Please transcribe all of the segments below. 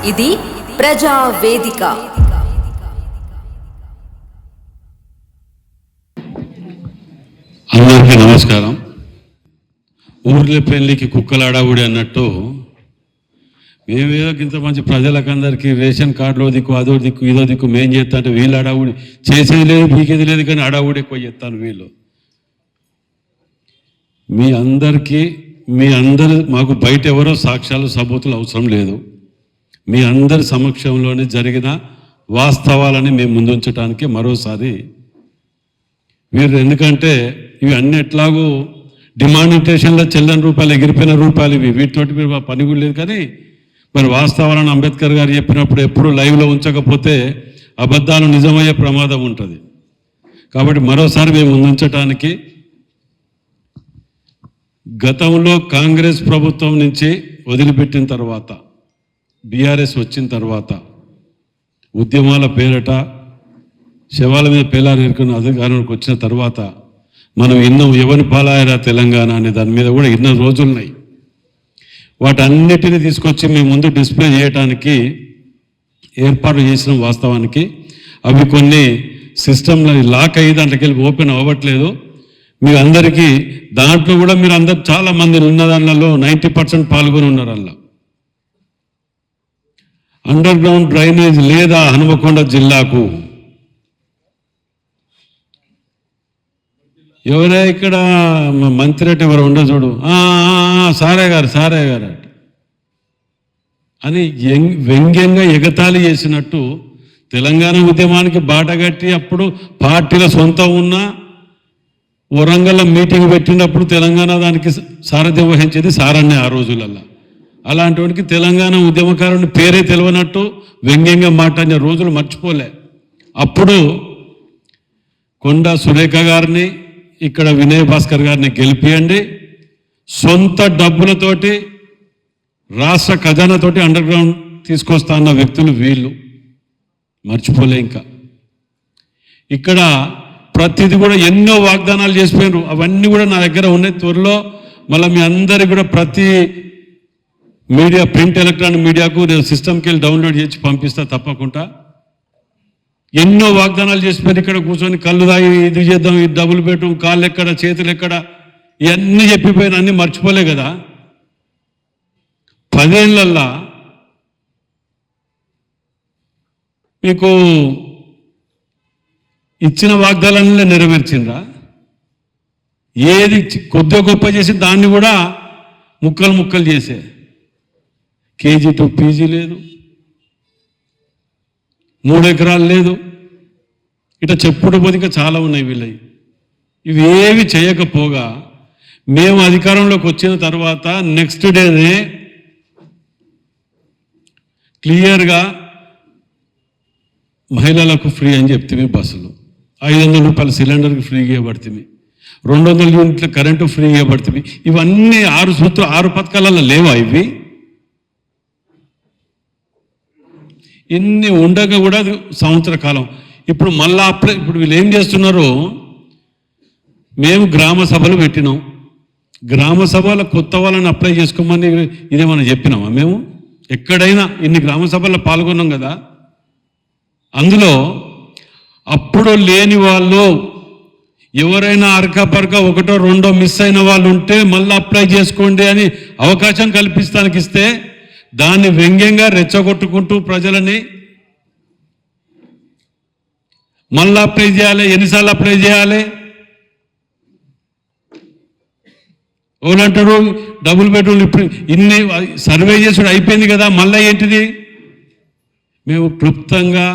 ఇది ప్రజా వేదిక. అందరికీ నమస్కారం. ఊర్ల పెళ్లికి కుక్కలాడావుడి అన్నట్టు మేమేదో ఇంత మంచి ప్రజలకందరికీ రేషన్ కార్డులో దిక్కు అదో దిక్కు ఇదో దిక్కు మేం చేస్తా అంటే వీళ్ళు అడావుడి చేసేది లేదు బీకేది లేదు, కానీ అడావుడి ఎక్కువ చేస్తాను. వీళ్ళు మీ అందరు మాకు బయట ఎవరో సాక్ష్యాలు సబూతులు అవసరం లేదు. మీ అందరి సమక్షంలోనే జరిగిన వాస్తవాలని మేము ముందుంచడానికి మరోసారి మీరు, ఎందుకంటే ఇవి అన్ని ఎట్లాగూ డిమానిటేషన్లో చెల్లని రూపాయలు ఎగిరిపోయిన రూపాయలు ఇవి, వీటితోటి మీరు పని కూడా లేదు. కానీ మరి వాస్తవాలను అంబేద్కర్ గారు చెప్పినప్పుడు ఎప్పుడు లైవ్లో ఉంచకపోతే అబద్ధాలు నిజమయ్యే ప్రమాదం ఉంటుంది. కాబట్టి మరోసారి మేము ముందుంచడానికి గతంలో కాంగ్రెస్ ప్రభుత్వం నుంచి వదిలిపెట్టిన తర్వాత బీఆర్ఎస్ వచ్చిన తర్వాత ఉద్యమాల పేరట శవాల మీద పేలాలు ఎరుకున్న అధికారంలోకి వచ్చిన తర్వాత మనం ఎన్నో ఎవరి పాలాయరా తెలంగాణ అనే దాని మీద కూడా ఎన్నో రోజులున్నాయి. వాటన్నిటిని తీసుకొచ్చి మేము ముందు డిస్ప్లే చేయడానికి ఏర్పాటు చేసిన వాస్తవానికి అవి కొన్ని సిస్టంలో లాక్ అయ్యి దాంట్లోకి వెళ్ళి ఓపెన్ అవ్వట్లేదు. మీ అందరికీ దాంట్లో కూడా మీరు అందరు చాలామంది ఉన్న దానిలో 90% పాల్గొని ఉన్నారు. అలా అండర్ గ్రౌండ్ డ్రైనేజ్ లేదా హనుమకొండ జిల్లాకు ఎవరే ఇక్కడ మంత్రి అంటే ఎవరు ఉండదు చూడు, సారే గారు అని వ్యంగ్యంగా ఎగతాళి చేసినట్టు తెలంగాణ ఉద్యమానికి బాటగట్టి అప్పుడు పార్టీల సొంతం ఉన్న వరంగల్లో మీటింగ్ పెట్టినప్పుడు తెలంగాణ దానికి సారథ్యం వహించేది సారన్నే ఆ రోజులల్లో. అలాంటి తెలంగాణ ఉద్యమకారుని పేరే తెలియనట్టు వ్యంగ్యంగా మాట్లాడిన రోజులు మర్చిపోలే. అప్పుడు కొండా సురేఖ గారిని ఇక్కడ వినయ్ భాస్కర్ గారిని గెలిపియండి, సొంత డబ్బులతోటి రాష్ట్ర ఖజానాతోటి అండర్ గ్రౌండ్ తీసుకొస్తా అన్న వ్యక్తులు వీళ్ళు, మర్చిపోలే. ఇంకా ఇక్కడ ప్రతిది కూడా ఎన్నో వాగ్దానాలు చేసిపోయినారు, అవన్నీ కూడా నా దగ్గర ఉన్నాయి. త్వరలో మళ్ళీ మీ అందరికి కూడా ప్రతి మీడియా ప్రింట్ ఎలక్ట్రానిక్ మీడియాకు నేను సిస్టమ్కి వెళ్ళి డౌన్లోడ్ చేసి పంపిస్తా తప్పకుండా. ఎన్నో వాగ్దానాలు చేసిపోయి ఇక్కడ కూర్చొని కళ్ళు తాగి ఇది చేద్దాం, ఇది డబుల్ బెడ్రూమ్, కాళ్ళు ఎక్కడ చేతులు ఎక్కడ, ఇవన్నీ చెప్పిపోయిన అన్నీ మర్చిపోలే కదా. 10 ఏళ్ళల్లా మీకు ఇచ్చిన వాగ్దానాలనే నెరవేర్చిండ్రా? ఏది కొద్దిగా గొప్ప చేసి దాన్ని కూడా ముక్కలు చేసే. కేజీ టు పీజీ లేదు, 3 ఎకరాలు లేదు, ఇట్లా చెప్పుడు పోతే ఇంకా చాలా ఉన్నాయి వీళ్ళవి. ఇవి ఏవి చేయకపోగా మేము అధికారంలోకి వచ్చిన తర్వాత నెక్స్ట్ డేనే క్లియర్గా మహిళలకు ఫ్రీ అని చెప్తే బస్సులు 500 రూపాయల సిలిండర్కి ఫ్రీగా ఇవ్వబడుతుంది, 200 యూనిట్ల కరెంటు ఫ్రీగా ఇవ్వబడుతుంది. ఇవన్నీ 6 పథకాలలో లేవా? ఇవి ఇన్ని ఉండగా కూడా సంవత్సర కాలం ఇప్పుడు మళ్ళా ఇప్పుడు వీళ్ళు ఏం చేస్తున్నారు, మేము గ్రామ సభలు పెట్టినాం, గ్రామ సభల కొత్త వాళ్ళని అప్లై చేసుకోమని ఇదేమన్నా చెప్పినామా? మేము ఎక్కడైనా ఇన్ని గ్రామ సభల్లో పాల్గొన్నాం కదా. అందులో అప్పుడు లేని వాళ్ళు ఎవరైనా అరకపరక 1 or 2 మిస్ అయిన వాళ్ళు ఉంటే మళ్ళీ అప్లై చేసుకోండి అని అవకాశం కల్పిస్తానికి ఇస్తే దాన్ని వ్యంగ్యంగా రెచ్చగొట్టుకుంటూ ప్రజలని మళ్ళీ అప్లై చేయాలి, ఎన్నిసార్లు అప్లై చేయాలి? ఓనంటాడు డబుల్ బెడ్రూమ్ ఇప్పుడు ఇన్ని సర్వే చేసుడు అయిపోయింది కదా, మళ్ళీ ఏంటిది? మేము క్లుప్తంగా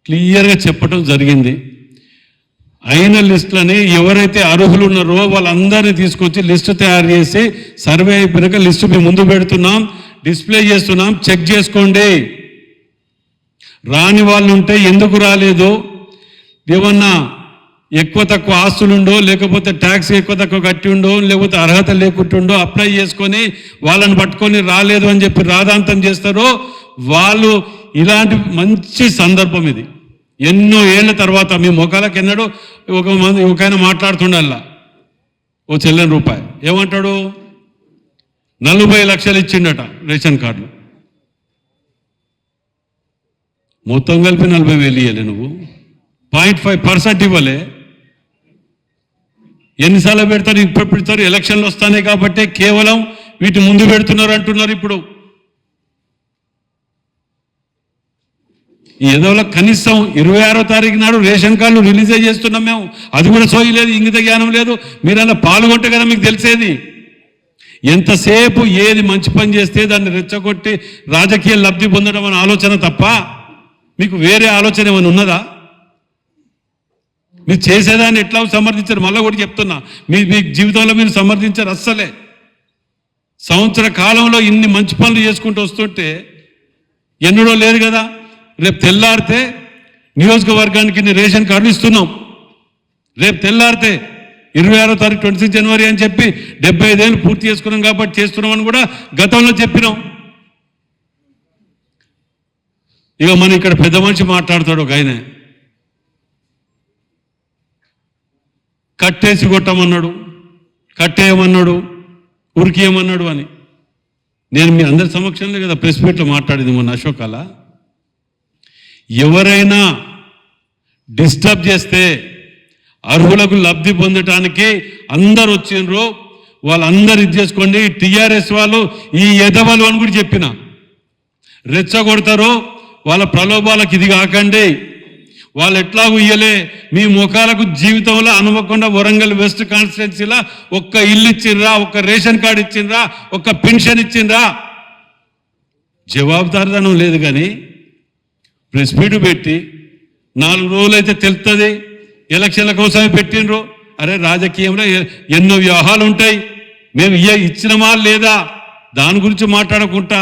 క్లియర్గా చెప్పడం జరిగింది. అయిన లిస్టులని ఎవరైతే అర్హులు ఉన్నారో వాళ్ళందరినీ తీసుకొచ్చి లిస్టు తయారు చేసి సర్వే అయిపోయాక లిస్టు మేము ముందు పెడుతున్నాం, డిస్ప్లే చేస్తున్నాం, చెక్ చేసుకోండి. రాని వాళ్ళు ఉంటే ఎందుకు రాలేదు, ఏమన్నా ఎక్కువ తక్కువ ఆస్తులుండో, లేకపోతే ట్యాక్స్ ఎక్కువ తక్కువ కట్టి ఉండో, లేకపోతే అర్హత లేకుంటుండో అప్లై చేసుకొని వాళ్ళని పట్టుకొని రాలేదు అని చెప్పి రాదాంతం చేస్తారో వాళ్ళు. ఇలాంటి మంచి సందర్భం ఇది. ఎన్నో ఏళ్ళ తర్వాత మీ ముఖాలకు ఎన్నడో ఒకఆయన మాట్లాడుతుండల్లా, ఓ చెల్లని రూపాయి ఏమంటాడు, 40 లక్షలు ఇచ్చిండట రేషన్ కార్డులు. మొత్తం కలిపి 40,000 ఇవ్వలే నువ్వు, 0.5% ఇవ్వలే. ఎన్నిసార్లు పెడతారు? ఇప్పుడు పెడతారు, ఎలక్షన్లు వస్తాయి కాబట్టి కేవలం వీటి ముందు పెడుతున్నారు అంటున్నారు. ఇప్పుడు ఏదో కనీసం 26వ తారీఖు నాడు రేషన్ కార్డులు రిలీజ్ చేస్తున్నాం మేము, అది కూడా సోయి లేదు, ఇంగిత జ్ఞానం లేదు. మీరు అలా పాల్గొంటే కదా మీకు తెలిసేది. ఎంతసేపు ఏది మంచి పని చేస్తే దాన్ని రెచ్చగొట్టి రాజకీయ లబ్ధి పొందడం అనే ఆలోచన తప్ప మీకు వేరే ఆలోచన ఏమైనా ఉన్నదా? మీరు చేసేదాన్ని ఎట్లా సమర్థించారు? మళ్ళీ కూడా చెప్తున్నా, మీ జీవితంలో మీరు సమర్థించారు అస్సలే. సంవత్సర కాలంలో ఇన్ని మంచి పనులు చేసుకుంటూ వస్తుంటే ఎన్నడూ లేదు కదా. రేపు తెల్లారితే నియోజకవర్గానికి రేషన్ కార్డులు ఇస్తున్నాం. రేపు తెల్లారితే 26వ తారీఖు 26 జనవరి అని చెప్పి 75 ఏళ్ళు పూర్తి చేసుకున్నాం కాబట్టి చేస్తున్నామని కూడా గతంలో చెప్పినాం. ఇక మన ఇక్కడ పెద్ద మనిషి మాట్లాడతాడు ఒక ఆయన, కట్టేసి కొట్టమన్నాడు, కట్టేయమన్నాడు, ఉరికేయమన్నాడు అని. నేను మీ అందరి సమక్షంలో కదా ప్రెస్ మీట్లో మాట్లాడింది మొన్న అశోకాల. ఎవరైనా డిస్టర్బ్ చేస్తే అర్హులకు లబ్ధి పొందటానికి అందరు వచ్చిండ్రు, వాళ్ళందరూ ఇది చేసుకోండి. టీఆర్ఎస్ వాళ్ళు ఈ ఎదవలు అని కూడా చెప్పిన, రెచ్చగొడతారు, వాళ్ళ ప్రలోభాలకు ఇది కాకండి. వాళ్ళు ఎట్లాగూ ఇయ్యలే, మీ ముఖాలకు జీవితంలో అనుకోకుండా వరంగల్ వెస్ట్ కాన్స్టిట్యున్సీలో ఒక్క ఇల్లు ఇచ్చిండ్రా, ఒక్క రేషన్ కార్డు ఇచ్చిండ్రా, ఒక్క పెన్షన్ ఇచ్చిండ్రా? జవాబుదారితనం లేదు. కానీ ప్రెస్ మీట్ పెట్టి 4 రోజులు అయితే తెలుస్తుంది, ఎలక్షన్ల కోసమే పెట్టిండ్రు. అరే రాజకీయంలో ఎన్నో వ్యూహాలు ఉంటాయి, మేము ఇచ్చినమా లేదా దాని గురించి మాట్లాడుకుంటా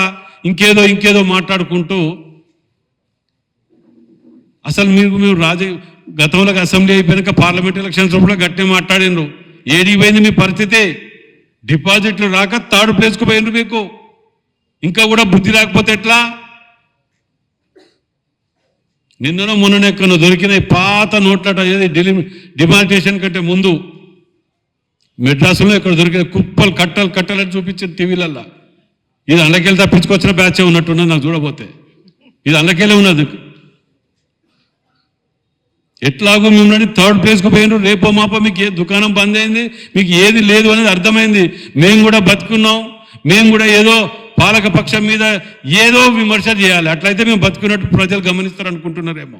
ఇంకేదో మాట్లాడుకుంటూ అసలు మీరు గతంలో అసెంబ్లీ అయిపోయాక పార్లమెంట్ ఎలక్షన్స్ కూడా గట్టిగా మాట్లాడిండ్రు. ఏడికి పోయింది మీ పరిస్థితి? డిపాజిట్లు రాక థర్డ్ ప్లేస్కు పోయిండ్రు. మీకు ఇంకా కూడా బుద్ధి రాకపోతే ఎట్లా? నిన్ననో మొన్ననే ఎక్కడో దొరికిన పాత నోట్లట, ఏది డిమానిటేషన్ కంటే ముందు మెడ్రాసులో ఇక్కడ దొరికిన కుప్పలు కట్టలని చూపించింది టీవీలల్లో. ఇది అందుకెళ్ళి తప్పించుకొచ్చిన బ్యాచే ఉన్నట్టున్నది నాకు చూడబోతే. ఇది అందుకెళ్ళే ఉన్నది. ఎట్లాగో మిమ్మల్ని థర్డ్ ప్లేస్కు పోయినారు. రేపో మాపో మీకు ఏ దుకాణం బంద్ అయింది, మీకు ఏది లేదు అనేది అర్థమైంది. మేము కూడా బతుకున్నాం, మేము కూడా ఏదో పాలక పక్షం మీద ఏదో విమర్శ చేయాలి, అట్లయితే మేము బతుకున్నట్టు ప్రజలు గమనిస్తారు అనుకుంటున్నారేమో.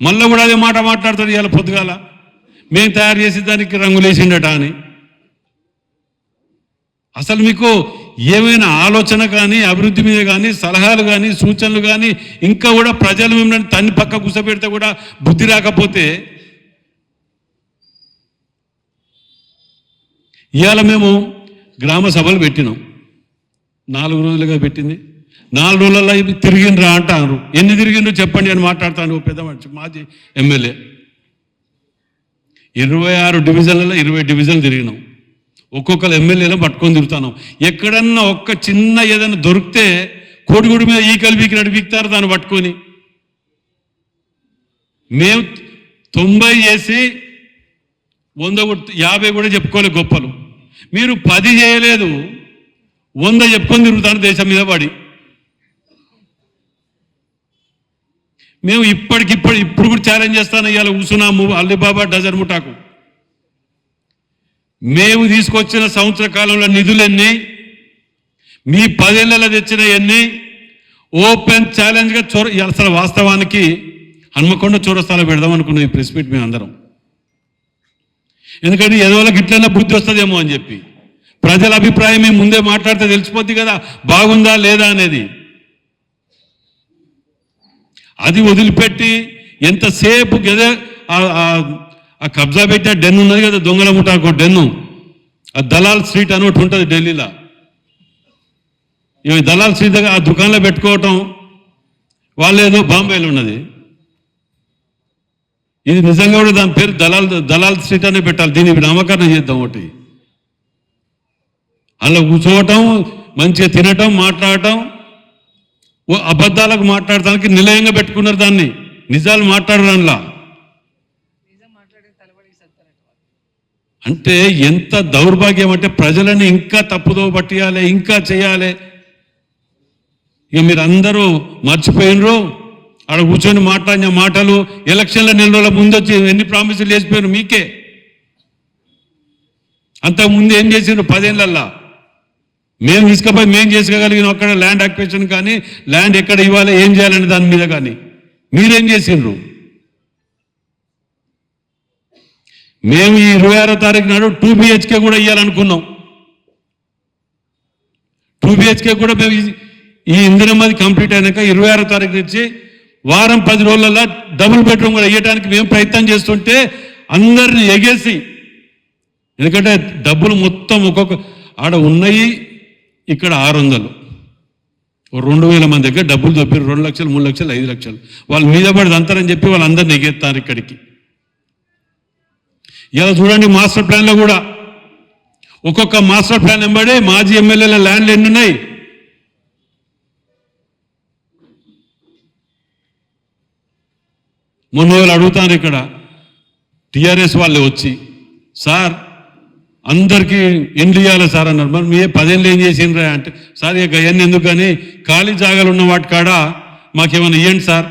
మళ్ళీ కూడా అదే మాట మాట్లాడతాడు ఇవాళ పొద్దుగాల, మేము తయారు చేసి దానికి రంగులేసిండట అని. అసలు మీకు ఏమైనా ఆలోచన కానీ, అభివృద్ధి మీద కానీ, సలహాలు కానీ, సూచనలు కానీ, ఇంకా కూడా ప్రజలు మిమ్మల్ని తన్ని పక్క కూర్చోబెడితే కూడా బుద్ధి రాకపోతే, ఇవాళ మేము గ్రామ సభలు పెట్టినాం. 4 రోజులుగా పెట్టింది. 4 రోజులలో ఇవి తిరిగిండ్రా అంటారు. ఎన్ని తిరిగిండ్రు చెప్పండి అని మాట్లాడతాను. పెద్ద మనిషి మాజీ ఎమ్మెల్యే 26 డివిజన్లలో 20 డివిజన్లు తిరిగినాం. ఒక్కొక్కరు ఎమ్మెల్యేలో పట్టుకొని తిరుగుతాను. ఎక్కడన్నా ఒక్క చిన్న ఏదైనా దొరికితే కోడిగుడి మీద ఈకలు వీకినట్టు వీక్తారు దాన్ని పట్టుకొని. మేము 90 చేసి 150 కూడా చెప్పుకోలేదు గొప్పలు. మీరు 10 చేయలేదు, 100 చెప్పుకొని తిరుగుతాను దేశం మీద పడి. మేము ఇప్పుడు కూడా ఛాలెంజ్ చేస్తాను. ఇవాళ కూర్చున్నాము అల్లిబాబా డజన్ ముఠాకు. మేము తీసుకొచ్చిన సంవత్సర కాలంలో నిధులన్నీ, మీ 10 ఏళ్ళలో తెచ్చిన ఎన్ని ఓపెన్ ఛాలెంజ్గా అసలు వాస్తవానికి హన్మకొండ చౌరస్తాలో పెడదాం అనుకున్నాం ఈ ప్రెస్ మీట్ మేము అందరం. ఎందుకంటే ఎదవలకు ఇట్లైనా బుద్ధి వస్తుందేమో అని చెప్పి. ప్రజల అభిప్రాయం మేము ముందే మాట్లాడితే తెలిసిపోద్ది కదా బాగుందా లేదా అనేది. అది వదిలిపెట్టి ఎంతసేపు గదే ఆ కబ్జా పెట్టిన డెన్ ఉన్నది కదా, దొంగల ముఠాకు డెన్ను, ఆ దలాల్ స్ట్రీట్ అని ఒకటి ఉంటుంది ఢిల్లీలో. ఇవి దలాల్ స్ట్రీట్ దగ్గర ఆ దుకాణంలో పెట్టుకోవటం, వాళ్ళు ఏదో బాంబేలో ఉన్నది. ఇది నిజంగా కూడా దాని పేరు దలాల్ స్ట్రీట్ అనే పెట్టాలి. దీనికి నామకరణం చేద్దాం. ఒకటి అందులో కూర్చోవటం, మంచిగా తినటం, మాట్లాడటం, అబద్ధాలకు మాట్లాడటానికి నిలయంగా పెట్టుకున్నారు దాన్ని. నిజాలు మాట్లాడరు అందులో. అంటే ఎంత దౌర్భాగ్యం అంటే ప్రజలను ఇంకా తప్పుదో పట్టియాలి, ఇంకా చేయాలి. ఇక మీరు అందరూ మర్చిపోయినరు. ఆడ కూర్చొని మాట్లాడిన మాటలు ఎలక్షన్ల నెల రోజుల ముందు వచ్చి ఎన్ని ప్రామిసులు చేసిపోయారు మీకే. అంతకుముందు ఏం చేసిండ్రు 10 ఏళ్ళల్లా? మేము తీసుకుపోయి మేము చేసుకోగలిగిన అక్కడ ల్యాండ్ అక్విజిషన్ కానీ ల్యాండ్ ఎక్కడ ఇవ్వాలి ఏం చేయాలని దాని మీద కానీ మీరేం చేసిండ్రు? మేము ఈ 26వ తారీఖు నాడు 2 BHK కూడా ఇవ్వాలనుకున్నాం. 2 BHK కూడా మేము ఈ ఇందిరమ్మది కంప్లీట్ అయినాక 26వ తారీఖు నుంచి వారం 10 రోజులలో డబుల్ బెడ్రూమ్ కూడా ఇవ్వడానికి మేము ప్రయత్నం చేస్తుంటే అందరిని ఎగేసి, ఎందుకంటే డబ్బులు మొత్తం ఒక్కొక్క ఆడ ఉన్నాయి, ఇక్కడ 600, 2000 మంది దగ్గర డబ్బులు దొప్పారు. 2 లక్షలు 3 లక్షలు 5 లక్షలు వాళ్ళు మీద పడి అంతారని చెప్పి వాళ్ళందరినీ ఎగేస్తారు ఇక్కడికి. ఇలా చూడండి, మాస్టర్ ప్లాన్లో కూడా ఒక్కొక్క మాస్టర్ ప్లాన్ వెంబడి మాజీ ఎమ్మెల్యేల ల్యాండ్లు ఎన్ని ఉన్నాయి? మొన్న వాళ్ళు అడుగుతారు ఇక్కడ టీఆర్ఎస్ వాళ్ళే వచ్చి, సార్ అందరికీ ఎండ్లు ఇవ్వాలి సార్ అన్నారు. మరి మీ 10 ఏళ్ళు ఏం చేసిండ్రా అంటే, సార్ ఇక అవన్నీ ఎందుకు కానీ ఖాళీ జాగాలు ఉన్న వాటి కాడ మాకేమైనా ఇవ్వండి సార్,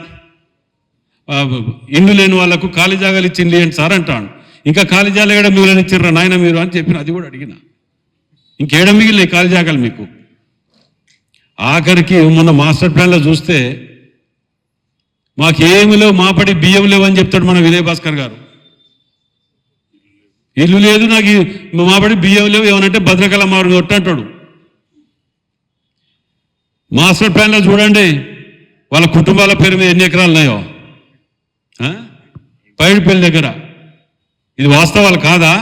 ఇండ్లు లేని వాళ్ళకు ఖాళీ జాగాలు ఇచ్చి ఇండ్లు ఇవ్వండి సార్ అంటాను. ఇంకా ఖాళీ జాగాలు కూడా మిగిలిన ఇచ్చిర్రా నాయన మీరు అని చెప్పిన, అది కూడా అడిగిన. ఇంకేడ మిగిలిన ఖాళీ జాగాలు మీకు? ఆఖరికి మొన్న మాస్టర్ ప్లాన్లో చూస్తే మాకేమి లేవు, మాపడి బియ్యం లేవు అని చెప్తాడు మన విజయ్ భాస్కర్ గారు. ఇల్లు లేదు నాకు, మాపడి బియ్యం లేవు ఏమనంటే భద్రకళ మారు అంటాడు. మాస్టర్ ప్లాన్లో చూడండి వాళ్ళ కుటుంబాల పేరు మీద ఎన్ని ఎకరాలు ఉన్నాయో పైడిపల్లి దగ్గర. ఇది వాస్తవాలు కాదా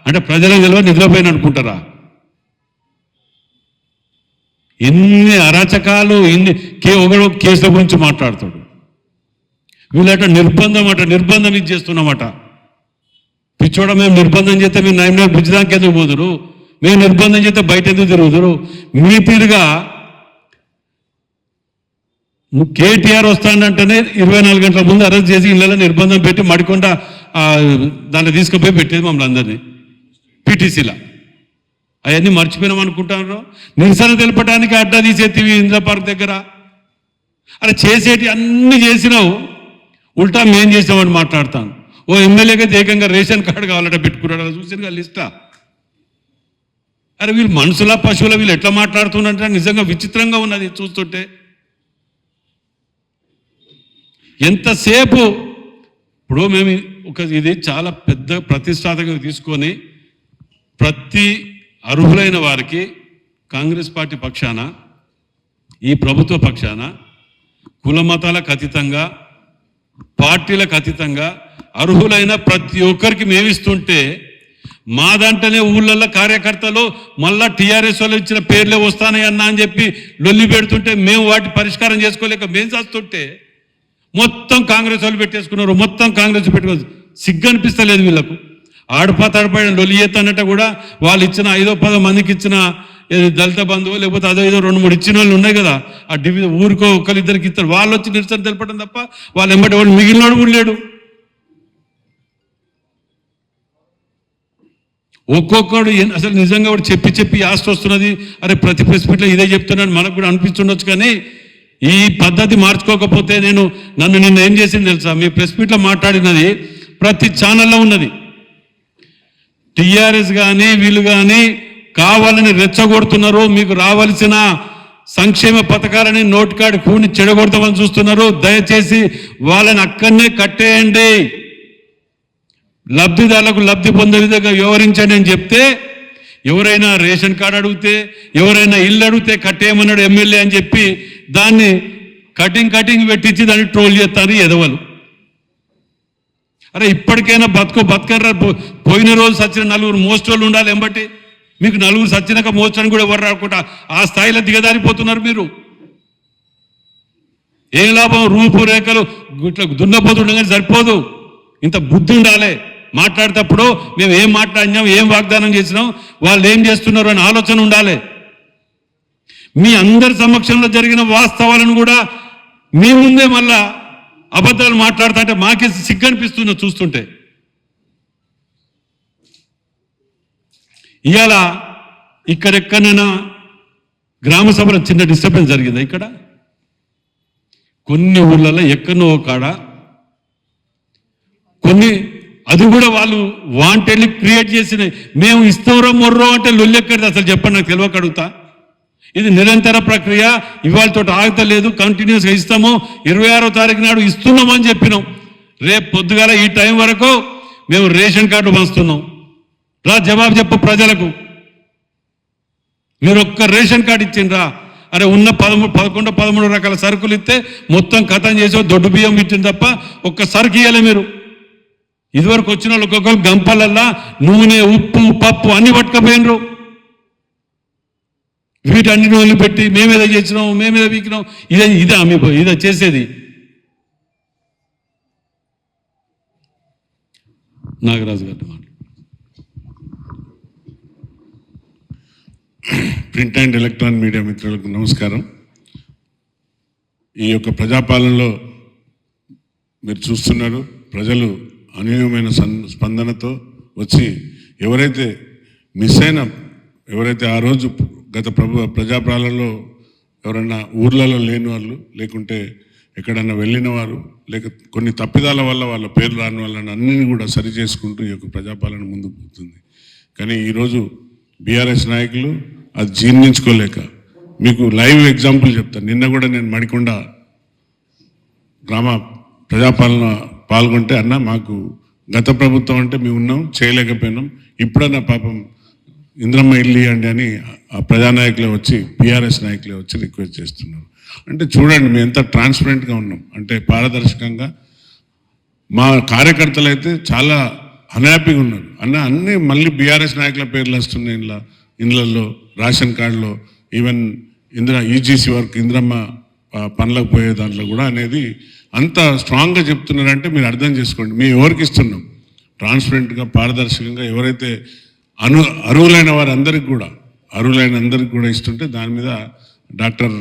అంటే ప్రజలకు తెలియదు, నిద్రపోయిన అనుకుంటారా? ఎన్ని అరాచకాలు, ఒకడు కేసుల గురించి మాట్లాడతాడు. వీళ్ళట నిర్బంధం ఇది చేస్తున్నామట. పిచ్చోడ మేము నిర్బంధం చేస్తే మీరు నయం బ్రిడ్జ్ దానికి ఎందుకు పోదురు? మేము నిర్బంధం చేస్తే బయట ఎందుకు తిరుగుదురు? మీ తీరుగా కేటీఆర్ వస్తాడంటేనే 24 గంటల ముందు అరెస్ట్ చేసి ఇళ్ళలో నిర్బంధం పెట్టి మడికొండ దాంట్లో తీసుకుపోయి పెట్టేది మమ్మల్ని అందరినీ పీటీసీలా. అవన్నీ మర్చిపోయినాం అనుకుంటారు. నిరసన తెలపడానికి అడ్డా తీసేటివి ఇంద్ర పార్క్ దగ్గర. అరే చేసేటి అన్ని చేసినావు, ఉల్టా మేం చేసామని మాట్లాడతాను. ఓ ఎమ్మెల్యేగా ఏకంగా రేషన్ కార్డు కావాలంటే పెట్టుకున్నాడు, అలా చూసిన లిస్టా? అరే వీళ్ళు మనుషుల పశువుల వీళ్ళు ఎట్లా మాట్లాడుతున్నారంటే నిజంగా విచిత్రంగా ఉన్నది చూస్తుంటే. ఎంతసేపు ఇప్పుడు మేము ఇది చాలా పెద్ద ప్రతిష్టాత్మకంగా తీసుకొని ప్రతి అర్హులైన వారికి కాంగ్రెస్ పార్టీ పక్షాన, ఈ ప్రభుత్వ పక్షాన, కుల మతాలకు అతీతంగా, పార్టీలకు అతీతంగా అర్హులైన ప్రతి ఒక్కరికి మేమిస్తుంటే మా దాంట్లోనే ఊళ్ళల్లో కార్యకర్తలు మళ్ళా టీఆర్ఎస్ వాళ్ళు ఇచ్చిన పేర్లే వస్తానని అన్నా అని చెప్పి లొల్లి పెడుతుంటే మేము వాటి పరిష్కారం చేసుకోలేక మేము చేస్తుంటే మొత్తం కాంగ్రెస్ వాళ్ళు పెట్టేసుకున్నారు. మొత్తం కాంగ్రెస్ పెట్టుకోవచ్చు. సిగ్గు అనిపిస్తలేదు వీళ్ళకు. ఆడపాతాడపడిన లొల్లి చేస్తానంటే కూడా వాళ్ళు ఇచ్చిన 5-10 మందికి ఇచ్చిన దళిత బంధువు లేకపోతే అదో ఏదో 2-3 ఇచ్చిన వాళ్ళు ఉన్నాయి కదా, ఆ ఊరికో ఒకరిద్దరికి ఇస్తారు, వాళ్ళు వచ్చి నిరసన తెలపడం తప్ప వాళ్ళు ఎంబటి వాడు మిగిలినోడు కూడా లేడు. ఒక్కొక్కడు అసలు నిజంగా కూడా చెప్పి ఆస్తి వస్తున్నది. అరే ప్రతి ప్రెస్ మీట్లో ఇదే చెప్తున్నాను మనకు కూడా అనిపిస్తుండొచ్చు. కానీ ఈ పద్ధతి మార్చుకోకపోతే నన్ను నిన్న ఏం చేసింది తెలుసా? మీ ప్రెస్ మీట్లో మాట్లాడినది ప్రతి ఛానల్లో ఉన్నది. టీఆర్ఎస్ కానీ వీళ్ళు కానీ కావాలని రెచ్చగొడుతున్నారు, మీకు రావాల్సిన సంక్షేమ పథకాలని నోటికాడి కూని చెడగొడతామని చూస్తున్నారు, దయచేసి వాళ్ళని అక్కడనే కట్టేయండి, లబ్ధిదారులకు లబ్ధి పొందే విధంగా వ్యవహరించండి అని చెప్తే, ఎవరైనా రేషన్ కార్డు అడిగితే, ఎవరైనా ఇల్లు అడిగితే కట్టేయమన్నాడు ఎమ్మెల్యే అని చెప్పి దాన్ని కటింగ్ పెట్టించి దాన్ని ట్రోల్ చేస్తారు ఎదవలు. అరే ఇప్పటికైనా బతకరా. పోయిన రోజు సచ్చిన 4 మోస్టోళ్ళు ఉండాలి ఎంబట్టి. మీకు 4 సచ్చినాక మోస్టర్ని కూడా ఎవరు రాకుండా ఆ స్థాయిలో దిగదారిపోతున్నారు మీరు. ఏం లాభం? రూపురేఖలు ఇట్లా దున్నపోతుండగానే సరిపోదు, ఇంత బుద్ధి ఉండాలి. మాట్లాడేటప్పుడు మేము ఏం మాట్లాడినాం, ఏం వాగ్దానం చేసినాం, వాళ్ళు ఏం చేస్తున్నారు అని ఆలోచన ఉండాలి. మీ అందరి సమక్షంలో జరిగిన వాస్తవాలను కూడా మీ ముందే మళ్ళా అబద్ధాలు మాట్లాడుతుంటే మాకే సిగ్గు అనిపిస్తుంది చూస్తుంటే. ఇవాళ ఇక్కడెక్కడైనా గ్రామ సభలో చిన్న డిస్టర్బెన్స్ జరిగిందా? ఇక్కడ కొన్ని ఊర్లలో ఎక్కడో కాడ కొన్ని అది కూడా వాళ్ళు వాంటెడ్లీ క్రియేట్ చేసినాయి. మేము ఇస్తారో మొర్రో అంటే లొల్లెక్కడిది అసలు చెప్పండి, నాకు తెలియక అడుగుతా. ఇది నిరంతర ప్రక్రియ, ఇవాళతో ఆగతలేదు, కంటిన్యూస్గా ఇస్తాము. 26వ తారీఖు నాడు ఇస్తున్నామని చెప్పినాం. రేపు పొద్దుగాల ఈ టైం వరకు మేము రేషన్ కార్డు పంచుతున్నాం. జవాబు చెప్పు ప్రజలకు. మీరు ఒక్క రేషన్ కార్డు ఇచ్చిండ్రా? అరే ఉన్న 13 రకాల సరుకులు ఇస్తే మొత్తం కథం చేసో దొడ్డు బియ్యం ఇచ్చింది తప్ప ఒక్క సరుకు ఇవ్వలే మీరు. ఇదివరకు వచ్చిన వాళ్ళు ఒక్కొక్కరు గంపలల్లా నూనె, ఉప్పు, పప్పు అన్ని పట్టుకపోయినరు. వీటన్ని నూనెలు పెట్టి మేమేదో చేసినాం, మేమేదో వీకినాం. ఇదే చేసేది. నాగరాజు గారు మాట. ప్రింట్ అండ్ ఎలక్ట్రానిక్ మీడియా మిత్రులకు నమస్కారం. ఈ యొక్క ప్రజాపాలనలో మీరు చూస్తున్నారు, ప్రజలు అనూహ్యమైన స్పందనతో వచ్చి ఎవరైతే మిస్ అయిన, ఎవరైతే ఆ రోజు గత ప్రజాపాలనలో ఎవరన్నా ఊర్లలో లేని వాళ్ళు, లేకుంటే ఎక్కడన్నా వెళ్ళిన వారు, లేక కొన్ని తప్పిదాల వల్ల వాళ్ళ పేరు రాని వాళ్ళని అన్నిని కూడా సరి చేసుకుంటూ ఈ యొక్క ప్రజాపాలన ముందుకు పోతుంది. కానీ ఈరోజు బీఆర్ఎస్ నాయకులు అది జీర్ణించుకోలేక, మీకు లైవ్ ఎగ్జాంపుల్ చెప్తాను. నిన్న కూడా నేను మడికొండ గ్రామ ప్రజాపాలన పాల్గొంటే, అన్న మాకు గత ప్రభుత్వం అంటే మేము ఉన్నాం, చేయలేకపోయినాం, ఇప్పుడన్నా పాపం ఇంద్రమ్మ ఇల్లు ఇవ్వండి అని ఆ ప్రజానాయకులే వచ్చి, బీఆర్ఎస్ నాయకులే వచ్చి రిక్వెస్ట్ చేస్తున్నారు. అంటే చూడండి మేము ఎంత ట్రాన్స్పరెంట్గా ఉన్నాం, అంటే పారదర్శకంగా. మా కార్యకర్తలు అయితే చాలా అన్హ్యాపీగా ఉన్నారు. అన్నీ మళ్ళీ బీఆర్ఎస్ నాయకుల పేర్లు వస్తున్నాయి ఇండ్లలో, రేషన్ కార్డులో, ఈవెన్ ఈజీసీ వర్క్, ఇంద్రమ్మ పనులకు పోయే దాంట్లో కూడా అనేది అంత స్ట్రాంగ్గా చెప్తున్నారంటే మీరు అర్థం చేసుకోండి. మేము ఎవరికి ఇస్తున్నాం? ట్రాన్స్పరెంట్గా, పారదర్శకంగా ఎవరైతే అర్హులైన వారందరికీ కూడా ఇస్తుంటే, దాని మీద డాక్టర్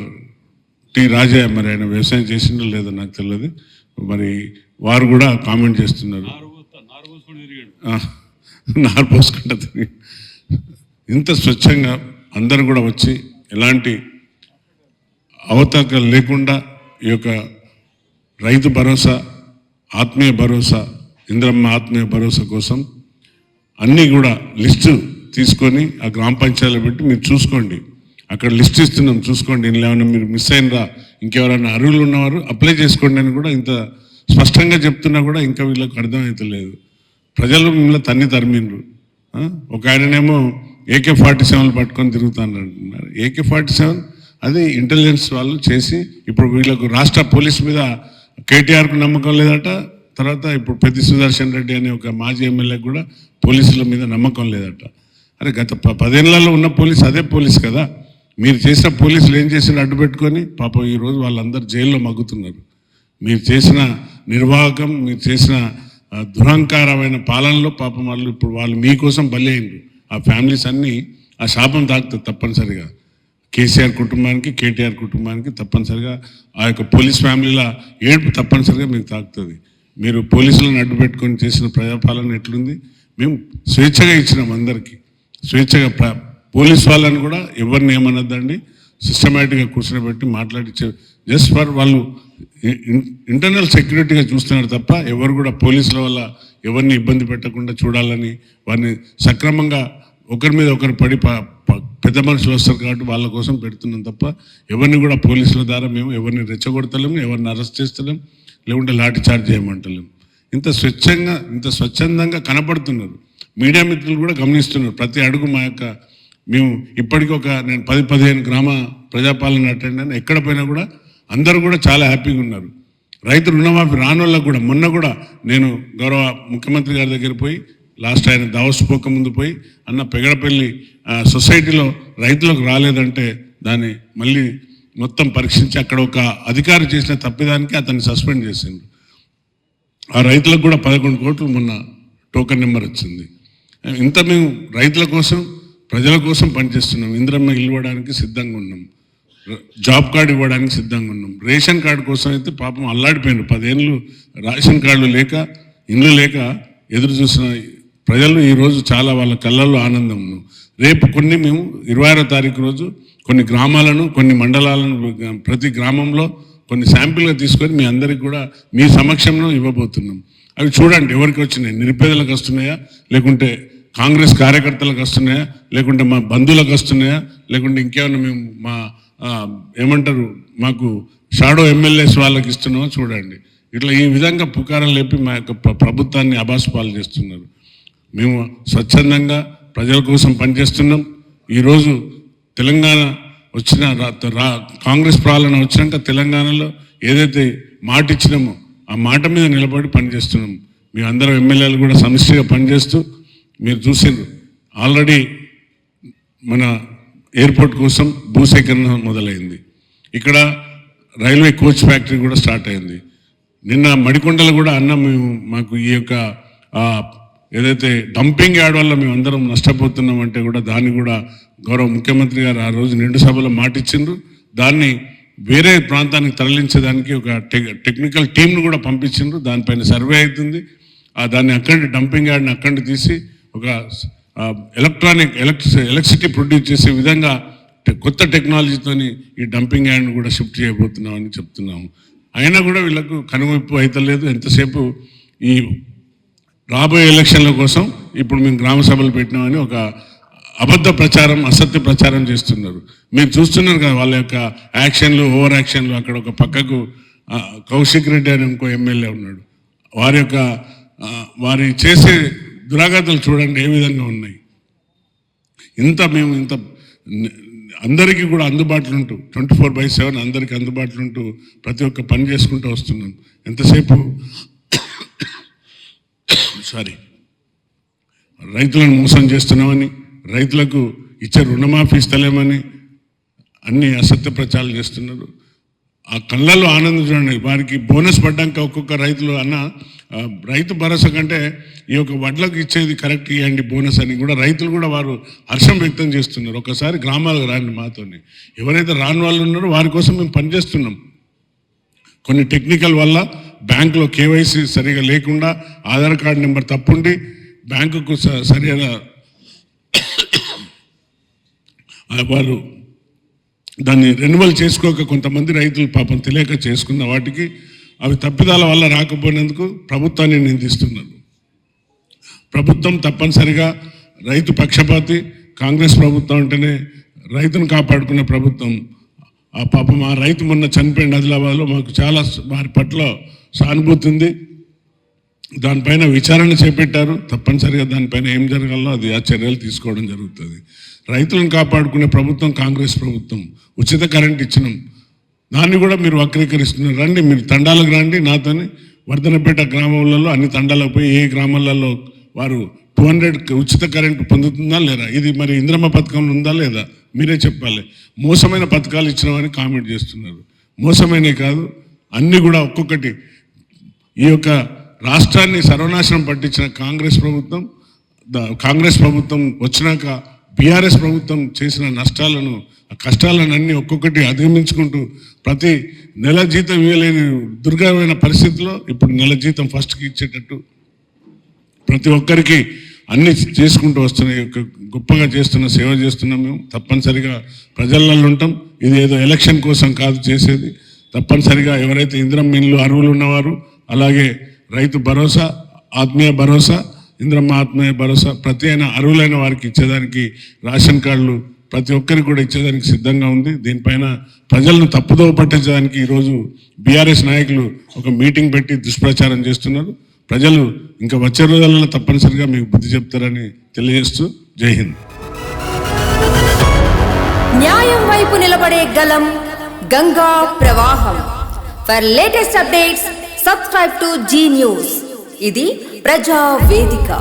టి రాజయ్య, మరి ఆయన వ్యవసాయం చేసిందో లేదో నాకు తెలియదు, మరి వారు కూడా కామెంట్ చేస్తున్నారు. నారు పోసుకుంటుంది. ఇంత స్వచ్ఛంగా అందరు కూడా వచ్చి ఎలాంటి అవతాకాలు లేకుండా ఈ యొక్క రైతు భరోసా, ఆత్మీయ భరోసా, ఇంద్రమ్మ ఆత్మీయ భరోసా కోసం అన్నీ కూడా లిస్టు తీసుకొని ఆ గ్రామ పంచాయతీలో పెట్టి మీరు చూసుకోండి. అక్కడ లిస్ట్ ఇస్తున్నాం, చూసుకోండి. ఇందులో ఏమైనా మీరు మిస్ అయినరా, ఇంకెవరైనా అర్హులు ఉన్నవారు అప్లై చేసుకోండి అని కూడా ఇంత స్పష్టంగా చెప్తున్నా కూడా ఇంకా వీళ్ళకి అర్థమవుతలేదు. ప్రజలు మిమ్మల్ని తరిమిండ్రు. ఒక ఆయననేమో AK-47 పట్టుకొని తిరుగుతాను అంటున్నారు. AK-47 అది ఇంటెలిజెన్స్ వాళ్ళు చేసి, ఇప్పుడు వీళ్ళకు రాష్ట్ర పోలీస్ మీద KTRకు నమ్మకం లేదట. తర్వాత ఇప్పుడు పెద్ది సుదర్శన్ రెడ్డి అనే ఒక మాజీ ఎమ్మెల్యేకి కూడా పోలీసుల మీద నమ్మకం లేదట. అరే గత 10 ఏళ్లలో ఉన్న పోలీస్ అదే పోలీస్ కదా. మీరు చేసిన పోలీసులు ఏం చేసిన అడ్డు పెట్టుకొని పాపం ఈరోజు వాళ్ళందరూ జైల్లో మగ్గుతున్నారు. మీరు చేసిన నిర్వాహకం, మీరు చేసిన దురహంకారమైన పాలనలో పాపం వాళ్ళు ఇప్పుడు వాళ్ళు మీకోసం బలి అయిండ్రు. ఆ ఫ్యామిలీస్ అన్నీ ఆ శాపం తాకుతుంది తప్పనిసరిగా. కేసీఆర్ కుటుంబానికి, KTR కుటుంబానికి తప్పనిసరిగా ఆ యొక్క పోలీస్ ఫ్యామిలీల ఏడుపు తప్పనిసరిగా మీకు తాకుతుంది. మీరు పోలీసులను అడ్డు పెట్టుకొని చేసిన ప్రజాపాలన ఎట్లుంది? మేము స్వేచ్ఛగా ఇచ్చినాం అందరికీ, స్వేచ్ఛగా. పోలీస్ వాళ్ళని కూడా ఎవరిని ఏమనద్దండి, సిస్టమేటిక్గా కూర్చోబెట్టి మాట్లాడి జస్ట్ ఫర్ వాళ్ళు ఇంటర్నల్ సెక్యూరిటీగా చూస్తున్నారు తప్ప ఎవరు కూడా పోలీసుల వల్ల ఎవరిని ఇబ్బంది పెట్టకుండా చూడాలని, వారిని సక్రమంగా ఒకరి మీద ఒకరు పడి పెద్ద మనుషులు వస్తారు కాబట్టి వాళ్ళ కోసం పెడుతున్నాం తప్ప ఎవరిని కూడా పోలీసుల ద్వారా మేము ఎవరిని రెచ్చగొడతలేము, ఎవరిని అరెస్ట్ చేస్తలేం, లేకుంటే లాఠీ చార్జ్ చేయమంటలేము. ఇంత స్వచ్ఛందంగా కనపడుతున్నారు. మీడియా మిత్రులు కూడా గమనిస్తున్నారు ప్రతి అడుగు. మేము ఇప్పటికీ నేను 10-15 గ్రామ ప్రజాపాలన అటెండ్ అయినా, ఎక్కడ పోయినా కూడా అందరూ కూడా చాలా హ్యాపీగా ఉన్నారు. రైతు రుణమాఫీ రాని వాళ్ళకు కూడా మొన్న కూడా నేను గౌరవ ముఖ్యమంత్రి గారి దగ్గర పోయి, లాస్ట్ ఆయన దావోస్ పోక ముందు పోయి, అన్న పెగడపల్లి సొసైటీలో రైతులకు రాలేదంటే దాన్ని మళ్ళీ మొత్తం పరీక్షించి అక్కడ ఒక అధికారి చేసిన తప్పిదానికి అతన్ని సస్పెండ్ చేసిండు. ఆ రైతులకు కూడా 11 కోట్లు మొన్న టోకెన్ నెంబర్ వచ్చింది. ఇంత మేము రైతుల కోసం, ప్రజల కోసం పనిచేస్తున్నాం. ఇంద్రమ్మ ఇల్లు ఇవ్వడానికి సిద్ధంగా ఉన్నాం, జాబ్ కార్డు ఇవ్వడానికి సిద్ధంగా ఉన్నాం. రేషన్ కార్డు కోసం అయితే పాపం అల్లాడిపోయినారు. 10 ఏళ్ళు రేషన్ కార్డులు లేక, ఇండ్లు లేక ఎదురు చూసిన ప్రజలు ఈరోజు చాలా వాళ్ళ కళ్ళల్లో ఆనందం. రేపు మేము 26వ తారీఖు రోజు కొన్ని గ్రామాలను, కొన్ని మండలాలను, ప్రతి గ్రామంలో కొన్ని శాంపిల్గా తీసుకొని మీ అందరికి కూడా మీ సమక్షంలో ఇవ్వబోతున్నాం. అవి చూడండి ఎవరికి వచ్చినాయి, నిరుపేదలకు వస్తున్నాయా, లేకుంటే కాంగ్రెస్ కార్యకర్తలకు వస్తున్నాయా, లేకుంటే మా బంధువులకు వస్తున్నాయా, లేకుంటే ఇంకేమన్నా మేము మా ఏమంటారు మాకు షాడో ఎమ్మెల్యేస్ వాళ్ళకి ఇస్తున్నామో చూడండి. ఇట్లా ఈ విధంగా పుకారాలు లేపి మా యొక్క ప్రభుత్వాన్ని అబాసుపాలు చేస్తున్నారు. మేము స్వచ్ఛందంగా ప్రజల కోసం పనిచేస్తున్నాం. ఈరోజు తెలంగాణ వచ్చిన కాంగ్రెస్ పాలన వచ్చినాక తెలంగాణలో ఏదైతే మాట ఇచ్చినామో ఆ మాట మీద నిలబడి పనిచేస్తున్నాం. మేము అందరం ఎమ్మెల్యేలు కూడా సమిష్టిగా పనిచేస్తూ మీరు చూసిండ్రు. ఆల్రెడీ మన ఎయిర్పోర్ట్ కోసం భూసేకరణ మొదలైంది. ఇక్కడ రైల్వే కోచ్ ఫ్యాక్టరీ కూడా స్టార్ట్ అయింది. నిన్న మడికొండలు కూడా మేము మాకు ఈ యొక్క ఏదైతే డంపింగ్ యార్డ్ వల్ల మేము అందరం నష్టపోతున్నామంటే కూడా దాన్ని కూడా గౌరవ ముఖ్యమంత్రి గారు ఆ రోజు నిండు సభలో మాట ఇచ్చిండ్రు. దాన్ని వేరే ప్రాంతానికి తరలించేదానికి ఒక టెక్నికల్ టీంను కూడా పంపించిండ్రు. దానిపైన సర్వే అవుతుంది. దాన్ని అక్కడి డంపింగ్ యార్డ్ని అక్కడి తీసి ఒక ఎలక్ట్రిసిటీ ప్రొడ్యూస్ చేసే విధంగా కొత్త టెక్నాలజీతోని ఈ డంపింగ్ యార్డ్ని కూడా షిఫ్ట్ చేయబోతున్నామని చెప్తున్నాము. అయినా కూడా వీళ్ళకు కనువిప్పు అయితలేదు. ఎంతసేపు ఈ రాబోయే ఎలక్షన్ల కోసం ఇప్పుడు మేము గ్రామ సభలు పెట్టినామని ఒక అబద్ధ ప్రచారం, అసత్య ప్రచారం చేస్తున్నారు. మీరు చూస్తున్నారు కదా వాళ్ళ యొక్క యాక్షన్లు, ఓవర్ యాక్షన్లు. అక్కడ ఒక పక్కకు కౌశిక్ రెడ్డి అని ఇంకో ఎమ్మెల్యే ఉన్నాడు. వారి చేసే దురాగతాలు చూడండి ఏ విధంగా ఉన్నాయి. మేము ఇంత అందరికీ కూడా అందుబాటులో ఉంటూ 24/7 అందరికీ అందుబాటులో ఉంటూ ప్రతి ఒక్క పని చేసుకుంటూ వస్తున్నాం. ఎంతసేపు రైతులను మోసం చేస్తున్నామని, రైతులకు ఇచ్చే రుణమాఫీ ఇస్తలేమని అన్ని అసత్య ప్రచారాలు చేస్తున్నారు. ఆ కళ్ళల్లో ఆనందం చూడండి. వారికి బోనస్ పడ్డాక ఒక్కొక్క రైతులు రైతు భరోసా కంటే ఈ యొక్క వడ్లకు ఇచ్చేది కరెక్ట్ ఇవ్వండి బోనస్ అని కూడా రైతులు కూడా వారు హర్షం వ్యక్తం చేస్తున్నారు. ఒకసారి గ్రామాలకు రాండి మాతోని. ఎవరైతే రాని వాళ్ళు ఉన్నారో వారి కోసం మేము పనిచేస్తున్నాం. కొన్ని టెక్నికల్ వల్ల బ్యాంకులో కేవైసీ సరిగా లేకుండా ఆధార్ కార్డు నెంబర్ తప్పుండి బ్యాంకుకు సరైన వారు దాన్ని రెన్యువల్ చేసుకోక కొంతమంది రైతులు పాపం తెలియక చేసుకున్న వాటికి అవి తప్పిదాల వల్ల రాకపోయినందుకు ప్రభుత్వాన్ని నిందిస్తున్నారు. ప్రభుత్వం తప్పనిసరిగా రైతు పక్షపాతి. కాంగ్రెస్ ప్రభుత్వం అంటేనే రైతును కాపాడుకున్న ప్రభుత్వం. ఆ పాపం ఆ రైతు మొన్న చనిపోయిన ఆదిలాబాద్లో మాకు చాలా వారి పట్ల సానుభూతి ఉంది. దానిపైన విచారణ చేపట్టారు. తప్పనిసరిగా దానిపైన ఏం జరగాలో అది ఆ చర్యలు తీసుకోవడం జరుగుతుంది. రైతులను కాపాడుకునే ప్రభుత్వం కాంగ్రెస్ ప్రభుత్వం. ఉచిత కరెంట్ ఇచ్చినాం, దాన్ని కూడా మీరు వక్రీకరిస్తున్నారు. రండి, మీరు తండాలకు రండి నాతోని. వర్ధనపేట గ్రామాలలో అన్ని తండాలకు పోయి ఏ గ్రామాలలో వారు 200 ఉచిత కరెంటు పొందుతుందా లేదా, ఇది మరి ఇంద్రమ్మ పథకంలో ఉందా లేదా మీరే చెప్పాలి. మోసమైన పథకాలు ఇచ్చినామని కామెంట్ చేస్తున్నారు. మోసమైనవి కాదు, అన్నీ కూడా ఒక్కొక్కటి. ఈ యొక్క రాష్ట్రాన్ని సర్వనాశనం పట్టించిన కాంగ్రెస్ ప్రభుత్వం వచ్చినాక బీఆర్ఎస్ ప్రభుత్వం చేసిన నష్టాలను, కష్టాలను అన్నీ ఒక్కొక్కటి అధిగమించుకుంటూ ప్రతి నెల జీతం ఇవ్వలేని దుర్గమైన పరిస్థితిలో ఇప్పుడు నెల జీతం ఫస్ట్కి ఇచ్చేటట్టు ప్రతి ఒక్కరికి అన్ని చేసుకుంటూ వస్తున్నాయి. గొప్పగా చేస్తున్న సేవ చేస్తున్నాం. మేము తప్పనిసరిగా ప్రజలలో ఉంటాం. ఇది ఏదో ఎలక్షన్ కోసం కాదు చేసేది. తప్పనిసరిగా ఎవరైతే ఇందిరమ్మ ఇల్లు అర్హులు ఉన్నవారు, అలాగే రైతు భరోసా, ఆత్మీయ భరోసా, ఇందిరమ్మ ఆత్మీయ భరోసా ప్రతి అయిన అర్హులైన వారికి ఇచ్చేదానికి రేషన్ కార్డులు ప్రతి ఒక్కరికి కూడా ఇచ్చేదానికి సిద్ధంగా ఉంది. దీనిపైన ప్రజలను తప్పుదోవ పట్టించడానికి ఈరోజు బీఆర్ఎస్ నాయకులు ఒక మీటింగ్ పెట్టి దుష్ప్రచారం చేస్తున్నారు. ప్రజలు ఇంకా వచ్చే రోజులలో తప్పనిసరిగా మీకు బుద్ధి చెప్తారని తెలియజేస్తూ జై హింద్. న్యాయం వైపు నిలబడే గలం గంగా ప్రవాహం. For latest updates subscribe to Zee News. ఇది ప్రజా వేదిక.